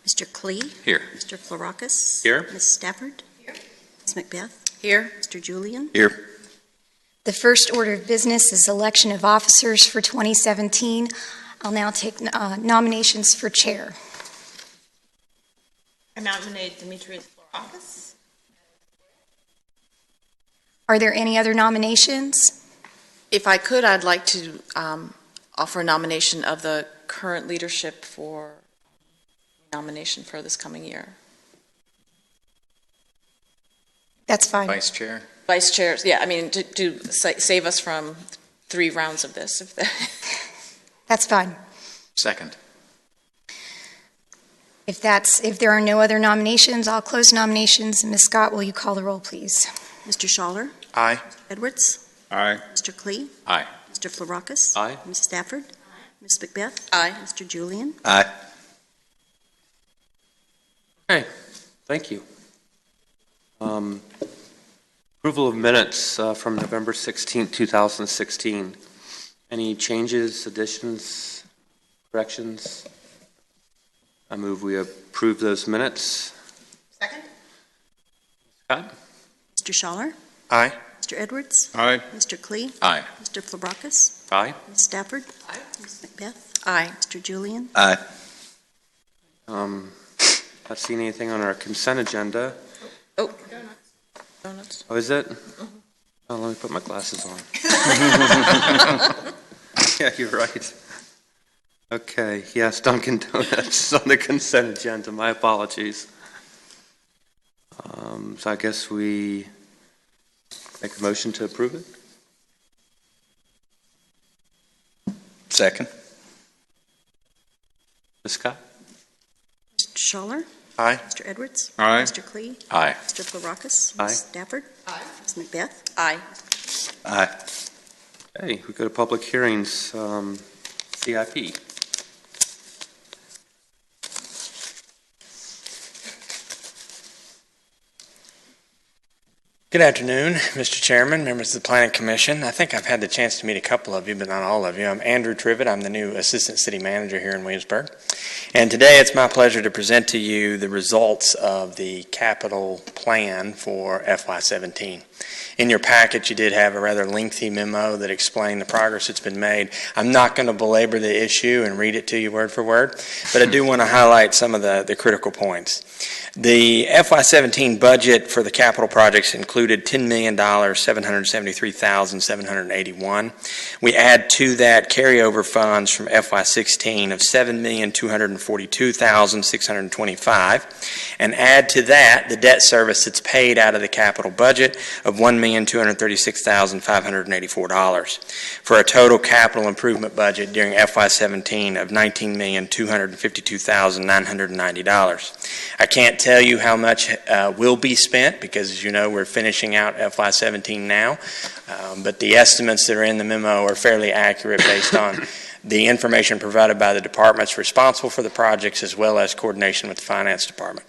Mr. Klee? Here. Mr. Florakis? Here. Ms. Stafford? Here. Ms. Macbeth? Here. Mr. Julian? Here. The first order of business is election of officers for 2017. I'll now take nominations for chair. I nominate Demetrius Florakis. Are there any other nominations? If I could, I'd like to offer a nomination of the current leadership for nomination for this coming year. That's fine. Vice Chair. Vice chairs, yeah, I mean, to save us from 3 rounds of this. That's fine. Second. If there are no other nominations, I'll close nominations. Ms. Scott, will you call the roll, please? Mr. Schaller? Aye. Edwards? Aye. Mr. Klee? Aye. Mr. Florakis? Aye. Ms. Stafford? Ms. Macbeth? Aye. Mr. Julian? Aye. Okay, thank you. Approval of minutes from November 16, 2016. Any changes, additions, corrections? I move we approve those minutes. Second. Scott? Mr. Schaller? Aye. Mr. Edwards? Aye. Mr. Klee? Aye. Mr. Florakis? Aye. Ms. Stafford? Aye. Ms. Macbeth? Aye. Mr. Julian? Aye. Not seeing anything on our consent agenda. Oh, donuts. Oh, is it? Oh, let me put my glasses on. Yeah, you're right. Okay, yes, Dunkin' Donuts on the consent agenda. My apologies. So I guess we make a motion to approve it? Second. Ms. Scott? Mr. Schaller? Aye. Mr. Edwards? Aye. Mr. Klee? Aye. Mr. Florakis? Aye. Ms. Stafford? Aye. Ms. Macbeth? Aye. Aye. Okay, we go to public hearings. CIP. Good afternoon, Mr. Chairman, members of the Planning Commission. I think I've had the chance to meet a couple of you, but not all of you. I'm Andrew Trivett. I'm the new Assistant City Manager here in Williamsburg. And today it's my pleasure to present to you the results of the capital plan for FY17. In your packet, you did have a rather lengthy memo that explained the progress that's been made. I'm not going to belabor the issue and read it to you word for word, but I do want to highlight some of the critical points. The FY17 budget for the capital projects included $10,773,781. We add to that carryover funds from FY16 of $7,242,625, and add to that the debt service that's paid out of the capital budget of $1,236,584, for a total capital improvement budget during FY17 of $19,252,990. I can't tell you how much will be spent because, as you know, we're finishing out FY17 now, but the estimates that are in the memo are fairly accurate based on the information provided by the departments responsible for the projects as well as coordination with the finance department.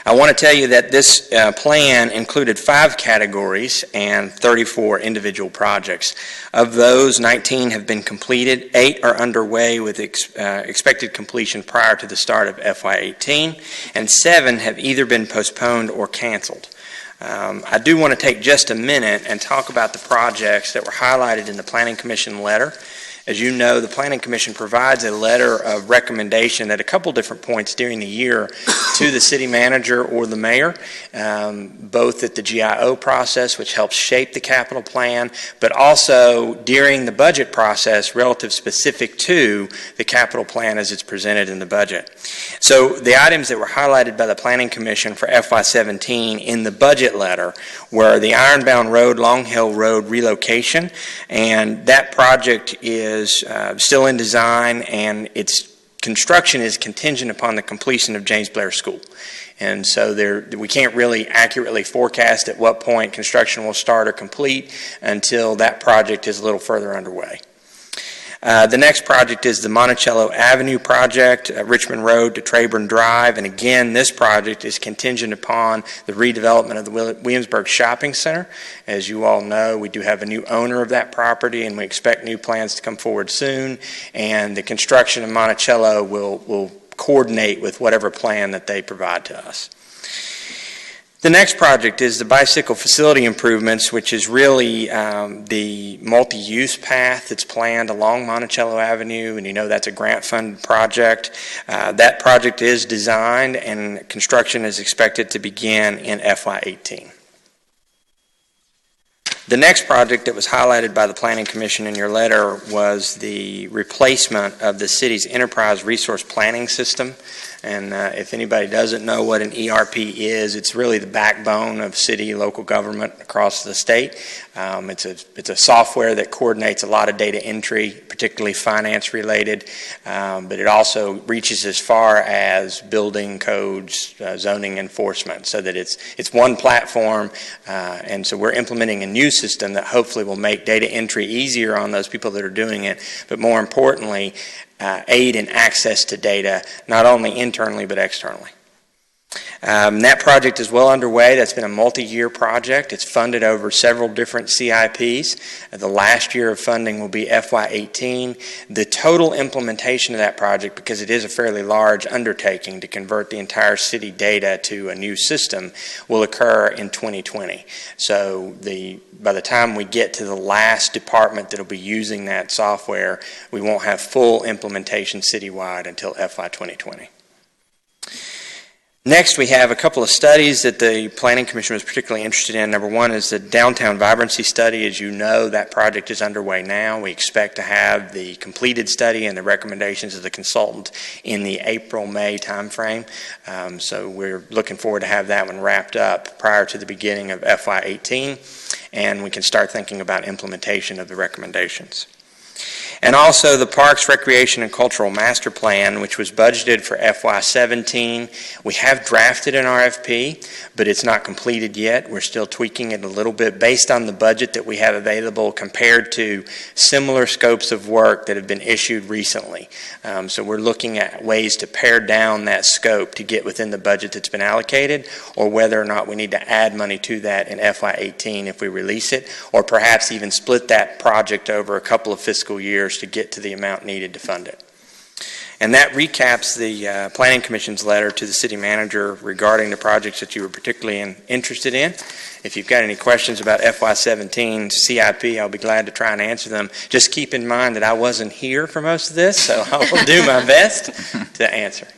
I want to tell you that this plan included 5 categories and 34 individual projects. Of those, 19 have been completed, 8 are underway with expected completion prior to the start of FY18, and 7 have either been postponed or canceled. I do want to take just a minute and talk about the projects that were highlighted in the Planning Commission letter. As you know, the Planning Commission provides a letter of recommendation at a couple different points during the year to the city manager or the mayor, both at the GIO process, which helps shape the capital plan, but also during the budget process relative specific to the capital plan as it's presented in the budget. So the items that were highlighted by the Planning Commission for FY17 in the budget letter were the Ironbound Road, Long Hill Road relocation, and that project is still in design, and its construction is contingent upon the completion of James Blair School. And so we can't really accurately forecast at what point construction will start or complete until that project is a little further underway. The next project is the Monticello Avenue project, Richmond Road to Trayburn Drive, and again, this project is contingent upon the redevelopment of the Williamsburg Shopping Center. As you all know, we do have a new owner of that property, and we expect new plans to come forward soon, and the construction of Monticello will coordinate with whatever plan that they provide to us. The next project is the bicycle facility improvements, which is really the multi-use path that's planned along Monticello Avenue, and you know that's a grant-funded project. That project is designed and construction is expected to begin in FY18. The next project that was highlighted by the Planning Commission in your letter was the replacement of the city's enterprise resource planning system. And if anybody doesn't know what an ERP is, it's really the backbone of city, local government across the state. It's a software that coordinates a lot of data entry, particularly finance related, but it also reaches as far as building codes, zoning enforcement, so that it's one platform. And so we're implementing a new system that hopefully will make data entry easier on those people that are doing it, but more importantly, aid in access to data, not only internally but externally. That project is well underway. That's been a multi-year project. It's funded over several different CIPs. The last year of funding will be FY18. The total implementation of that project, because it is a fairly large undertaking to convert the entire city data to a new system, will occur in 2020. So by the time we get to the last department that will be using that software, we won't have full implementation citywide until FY 2020. Next, we have a couple of studies that the Planning Commission was particularly interested in. Number one is the Downtown Vibrancy Study. As you know, that project is underway now. We expect to have the completed study and the recommendations of the consultant in the April-May timeframe. So we're looking forward to have that one wrapped up prior to the beginning of FY18, and we can start thinking about implementation of the recommendations. And also the Parks, Recreation, and Cultural Master Plan, which was budgeted for FY17. We have drafted an RFP, but it's not completed yet. We're still tweaking it a little bit based on the budget that we have available compared to similar scopes of work that have been issued recently. So we're looking at ways to pare down that scope to get within the budget that's been allocated, or whether or not we need to add money to that in FY18 if we release it, or perhaps even split that project over a couple of fiscal years to get to the amount needed to fund it. And that recaps the Planning Commission's letter to the City Manager regarding the projects that you were particularly interested in. If you've got any questions about FY17 CIP, I'll be glad to try and answer them. Just keep in mind that I wasn't here for most of this, so I will do my best to answer.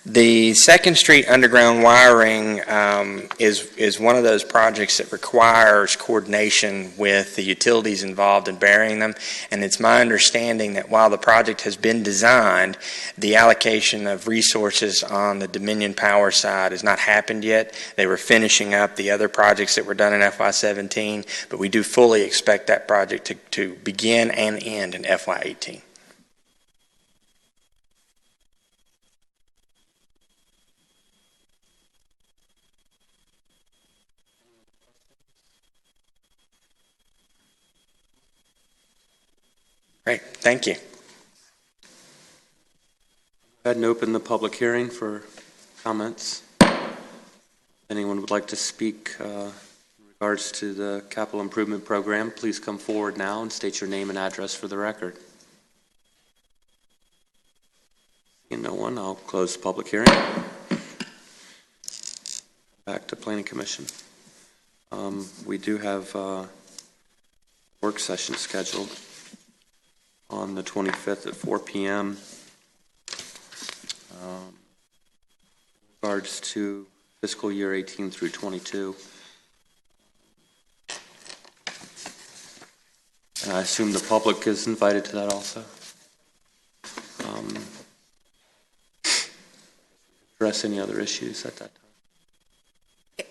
The 2nd Street underground wiring is one of those projects that requires coordination with the utilities involved in burying them, and it's my understanding that while the project has been designed, the allocation of resources on the Dominion Power side has not happened yet. They were finishing up the other projects that were done in FY17, but we do fully expect that project to begin and end in FY18. Great, thank you. Go ahead and open the public hearing for comments. If anyone would like to speak in regards to the capital improvement program, please come forward now and state your name and address for the record. Seeing no one, I'll close the public hearing. Back to Planning Commission. We do have a work session scheduled on the 25th at 4 p.m. In regards to fiscal year 18 through 22. And I assume the public is invited to that also. Address any other issues at that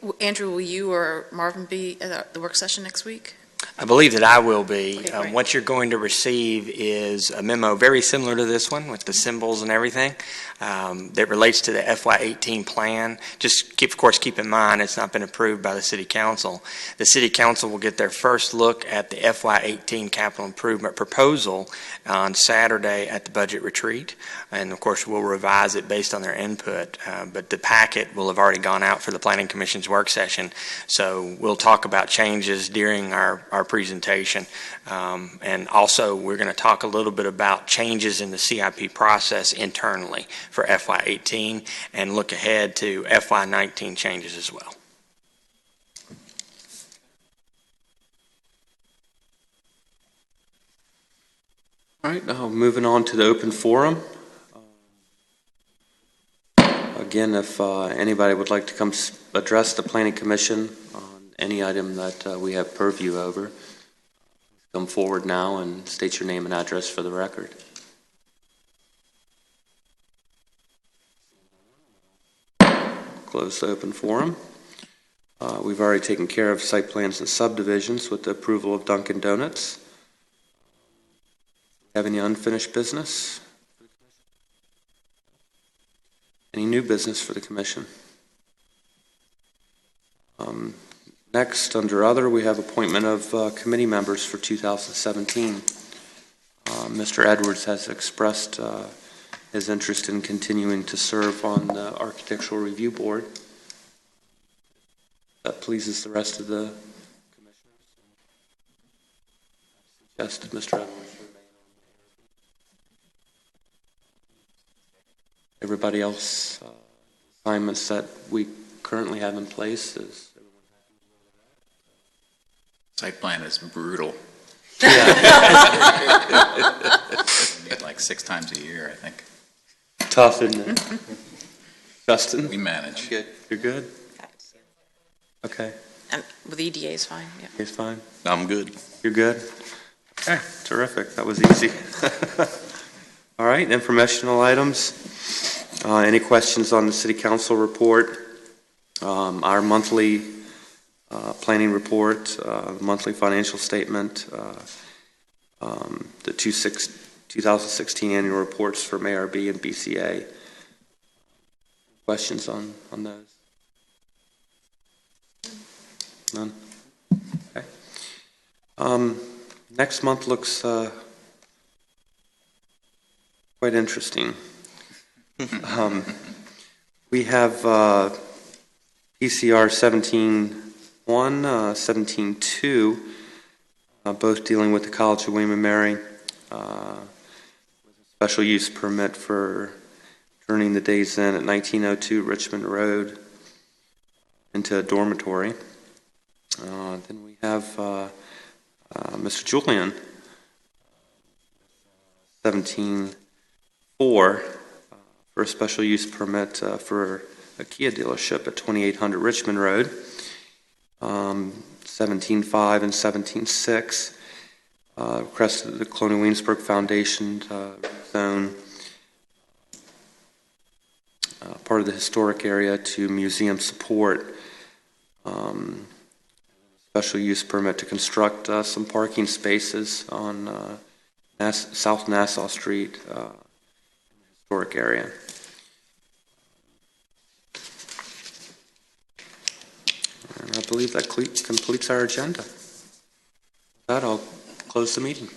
time. Andrew, will you or Marvin be at the work session next week? I believe that I will be. Okay, great. What you're going to receive is a memo very similar to this one with the symbols and everything that relates to the FY18 plan. Just of course keep in mind it's not been approved by the City Council. The City Council will get their first look at the FY18 capital improvement proposal on Saturday at the budget retreat, and of course we'll revise it based on their input, but the packet will have already gone out for the Planning Commission's work session, so we'll talk about changes during our presentation. And also, we're going to talk a little bit about changes in the CIP process internally for FY18 and look ahead to FY19 changes as well. All right, now moving on to the open forum. Again, if anybody would like to come address the Planning Commission on any item that we have purview over, come forward now and state your name and address for the record. Close the open forum. We've already taken care of site plans and subdivisions with the approval of Dunkin' Donuts. Have any unfinished business? Any new business for the Commission? Next, under Other, we have appointment of committee members for 2017. Mr. Edwards has expressed his interest in continuing to serve on the Architectural Review Board. That pleases the rest of the commissioners. I suggested Mr. Edwards remain on. Everybody else, assignments that we currently have in place, is everyone happy with that? Site plan is brutal. Yeah. Meet like 6 times a year, I think. Tough, isn't it? Justin? We manage. Good. You're good? Okay. And with EDA is fine, yeah. He's fine. I'm good. You're good? Okay, terrific. That was easy. All right, informational items. Any questions on the City Council report? Our monthly planning report, the monthly financial statement, the 2016 annual reports from ARB and BCA. Questions on those? None? Okay. Next month looks quite interesting. We have PCR 17.1, 17.2, both dealing with the College of William & Mary, with a special use permit for turning the Days Inn at 1902 Richmond Road into a dormitory. Then we have Mr. Julian, 17.4, for a special use permit for a Kia dealership at 2800 Richmond Road. 17.5 and 17.6, request of the Colonial Williamsburg Foundation zone part of the historic area to museum support. Special use permit to construct some parking spaces on South Nassau Street in the historic area. And I believe that completes our agenda. With that, I'll close the meeting.